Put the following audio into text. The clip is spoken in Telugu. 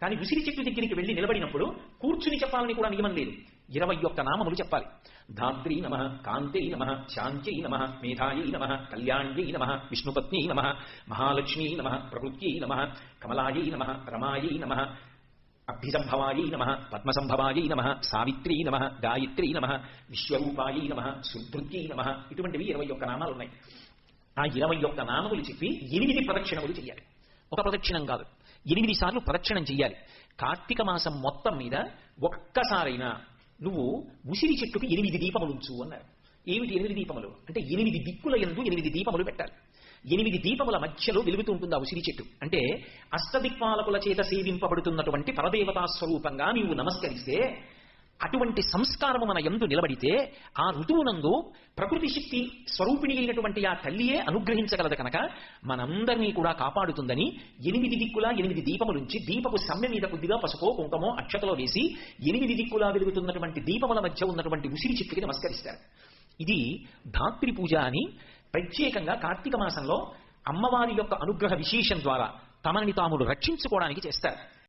కానీ ఉసిరి చెట్టు దగ్గరికి వెళ్ళి నిలబడినప్పుడు కూర్చుని చెప్పాలని కూడా నియమం లేదు. 21 నామములు చెప్పాలి. ధాత్రీ నమ, కాంత్యై నమ, శాంత్యై నమ, మేధాయై నమ, కళ్యాణ్యై నమ, విష్ణుపత్న్యై నమ, మహాలక్ష్మీ నమ, ప్రకృత్యై నమ, కమలాయై నమ, రమాయై నమ, అభ్యసంభవాయై నమ, పద్మసంభవాయై నమ, సావిత్రీ నమ, గాయత్రీ నమ, విశ్వరూపాయై నమ, సుధృత్యై నమ. ఇటువంటివి 21 నామాలు ఉన్నాయి. ఆ 21 నామములు చెప్పి 8 ప్రదక్షిణములు చెయ్యాలి. ఒక ప్రదక్షిణం కాదు, 8 సార్లు ప్రదక్షిణం చెయ్యాలి. కార్తీక మాసం మొత్తం మీద ఒక్కసారైనా నువ్వు ఉసిరి చెట్టుకి 8 దీపములు ఉంచు అన్నారు. ఏమిటి 8 దీపములు అంటే 8 దిక్కుల యందు 8 దీపములు పెట్టాలి. 8 దీపముల మధ్యలో వెలుగుతూ ఉంటుంది ఆ ఉసిరి చెట్టు. అంటే అష్టదిక్పాలకుల చేత సేవింపబడుతున్నటువంటి పరదేవతా స్వరూపంగా నీవు నమస్కరిస్తే, అటువంటి సంస్కారము మన యందు నిలబడితే, ఆ ఋతువునందు ప్రకృతి శక్తి స్వరూపిణి అయినటువంటి ఆ తల్లియే అనుగ్రహించగలదు కనుక మనందరినీ కూడా కాపాడుతుందని 8 దిక్కులా 8 దీపములుంచి దీపపు సమ్మె మీద కొద్దిగా పసుపో కుంకమో అక్షతలో వేసి 8 దిక్కులా వెలుగుతున్నటువంటి దీపముల మధ్య ఉన్నటువంటి ఉసిరి చెట్టుకి నమస్కరిస్తారు. ఇది ధాత్రి పూజ అని ప్రత్యేకంగా కార్తీక మాసంలో అమ్మవారి యొక్క అనుగ్రహ విశేషం ద్వారా తమని తాములు రక్షించుకోవడానికి చేస్తారు.